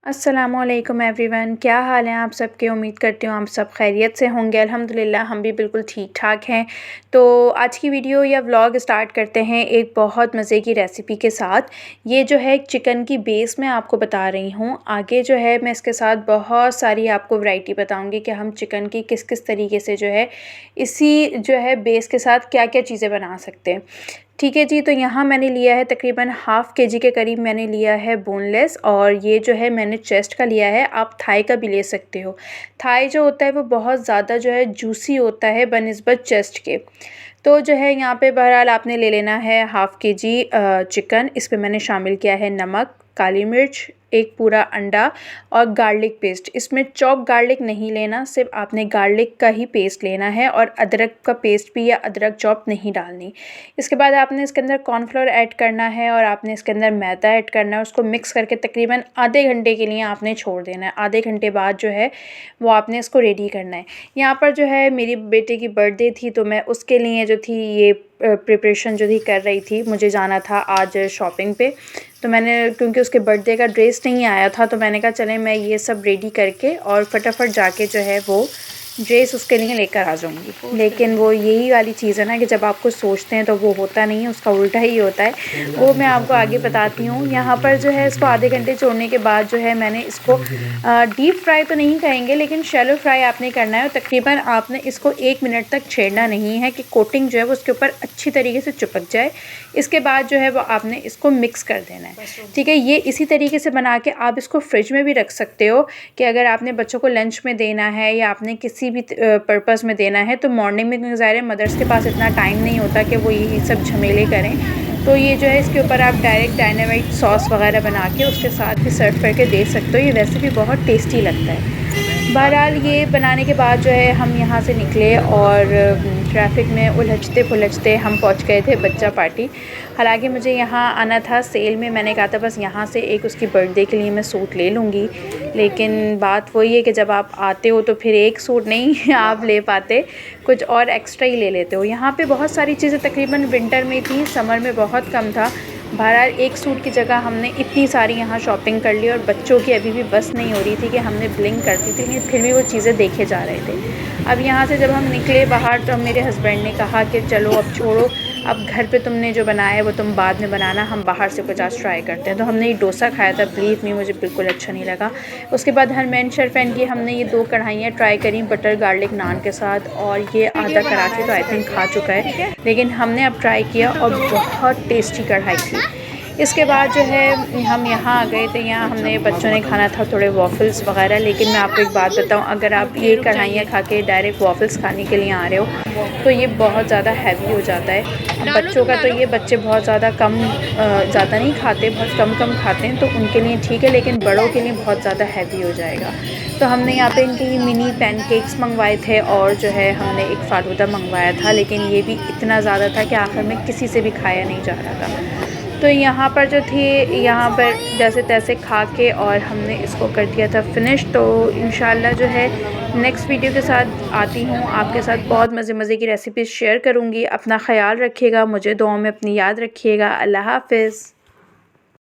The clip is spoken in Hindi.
अस्सलामुअलैकुम एवरीवन, क्या हाल है आप सबके। उम्मीद करती हूँ आप सब खैरियत से होंगे। अल्हम्दुलिल्लाह हम भी बिल्कुल ठीक ठाक हैं। तो आज की वीडियो या व्लॉग स्टार्ट करते हैं एक बहुत मज़े की रेसिपी के साथ। ये जो है चिकन की बेस मैं आपको बता रही हूँ। आगे जो है मैं इसके साथ बहुत सारी आपको वैरायटी बताऊँगी कि हम चिकन की किस किस तरीके से जो है इसी जो है बेस के साथ क्या क्या चीज़ें बना सकते हैं। ठीक है जी। तो यहाँ मैंने लिया है तकरीबन हाफ़ केजी के करीब मैंने लिया है बोनलेस, और ये जो है मैंने चेस्ट का लिया है। आप थाई का भी ले सकते हो। थाई जो होता है वो बहुत ज़्यादा जो है जूसी होता है बनिस्बत चेस्ट के। तो जो है यहाँ पे बहरहाल आपने ले लेना है हाफ़ केजी चिकन। इस पे मैंने शामिल किया है नमक, काली मिर्च, एक पूरा अंडा और गार्लिक पेस्ट। इसमें चॉप गार्लिक नहीं लेना, सिर्फ आपने गार्लिक का ही पेस्ट लेना है और अदरक का पेस्ट भी या अदरक चॉप नहीं डालनी। इसके बाद आपने इसके अंदर कॉर्नफ्लोर ऐड करना है और आपने इसके अंदर मैदा ऐड करना है। उसको मिक्स करके तकरीबन आधे घंटे के लिए आपने छोड़ देना है। आधे घंटे बाद जो है वो आपने इसको रेडी करना है। यहाँ पर जो है मेरी बेटे की बर्थडे थी, तो मैं उसके लिए जो थी ये प्रिपरेशन जो थी कर रही थी। मुझे जाना था आज शॉपिंग पे, तो मैंने क्योंकि उसके बर्थडे का ड्रेस नहीं आया था, तो मैंने कहा चले मैं ये सब रेडी करके और फटाफट जाके जो है वो ड्रेस उसके लिए लेकर आ जाऊँगी। लेकिन वो यही वाली चीज़ है ना कि जब आप कुछ सोचते हैं तो वो होता नहीं है, उसका उल्टा ही होता है। वो मैं आपको आगे बताती हूँ। यहाँ पर जो है इसको आधे घंटे छोड़ने के बाद जो है मैंने इसको डीप फ्राई तो नहीं करेंगे, लेकिन शैलो फ्राई आपने करना है। और तकरीबन आपने इसको 1 मिनट तक छेड़ना नहीं है कि कोटिंग जो है वो उसके ऊपर अच्छी तरीके से चिपक जाए। इसके बाद जो है वो आपने इसको मिक्स कर देना है। ठीक है। ये इसी तरीके से बना के आप इसको फ्रिज में भी रख सकते हो कि अगर आपने बच्चों को लंच में देना है या आपने किसी भी पर्पस में देना है, तो मॉर्निंग में ज़ाहिर है मदर्स के पास इतना टाइम नहीं होता कि वो यही सब झमेले करें। तो ये जो है इसके ऊपर आप डायरेक्ट डायनामाइट सॉस वगैरह बना के उसके साथ भी सर्व करके दे सकते हो। ये वैसे भी बहुत टेस्टी लगता है। बहरहाल ये बनाने के बाद जो है हम यहाँ से निकले और ट्रैफिक में उलझते पुलझते हम पहुँच गए थे बच्चा पार्टी। हालांकि मुझे यहाँ आना था सेल में, मैंने कहा था बस यहाँ से एक उसकी बर्थडे के लिए मैं सूट ले लूँगी। लेकिन बात वही है कि जब आप आते हो तो फिर एक सूट नहीं आप ले पाते, कुछ और एक्स्ट्रा ही ले लेते हो। यहाँ पे बहुत सारी चीज़ें तकरीबन विंटर में थी, समर में बहुत कम था। बहरहाल एक सूट की जगह हमने इतनी सारी यहाँ शॉपिंग कर ली और बच्चों की अभी भी बस नहीं हो रही थी कि हमने ब्लिंक करती थी, लेकिन फिर भी वो चीज़ें देखे जा रहे थे। अब यहाँ से जब हम निकले बाहर तो मेरे हस्बैंड ने कहा कि चलो अब छोड़ो, अब घर पे तुमने जो बनाया है वो तुम बाद में बनाना, हम बाहर से कुछ आज ट्राई करते हैं। तो हमने ये डोसा खाया था, बिलीव मी मुझे बिल्कुल अच्छा नहीं लगा। उसके बाद हरमैन शरफैन की हमने ये 2 कढ़ाइयाँ ट्राई करी बटर गार्लिक नान के साथ, और ये आधा कराची तो आई थिंक खा चुका है, लेकिन हमने अब ट्राई किया और बहुत टेस्टी कढ़ाई थी। इसके बाद जो है हम यहाँ आ गए थे। यहाँ हमने बच्चों ने खाना था थोड़े वॉफ़ल्स वगैरह। लेकिन मैं आपको एक बात बताऊँ, अगर आप ये कढ़ाइयाँ खा के डायरेक्ट वॉफ़ल्स खाने के लिए आ रहे हो तो ये बहुत ज़्यादा हैवी हो जाता है। अब बच्चों का तो ये बच्चे बहुत ज़्यादा ज़्यादा नहीं खाते, बहुत कम खाते हैं, तो उनके लिए ठीक है, लेकिन बड़ों के लिए बहुत ज़्यादा हैवी हो जाएगा। तो हमने यहाँ पे इनकी मिनी पैनकेक्स मंगवाए थे और जो है हमने एक फ़ालूदा मंगवाया था, लेकिन ये भी इतना ज़्यादा था कि आखिर में किसी से भी खाया नहीं जा रहा था। तो यहाँ पर जो थी, यहाँ पर जैसे तैसे खा के और हमने इसको कर दिया था फिनिश। तो इंशाल्लाह जो है नेक्स्ट वीडियो के साथ आती हूँ, आपके साथ बहुत मज़े की रेसिपीज़ शेयर करूँगी। अपना ख़याल रखिएगा, मुझे दुआओं में अपनी याद रखिएगा। अल्लाह हाफ़िज़।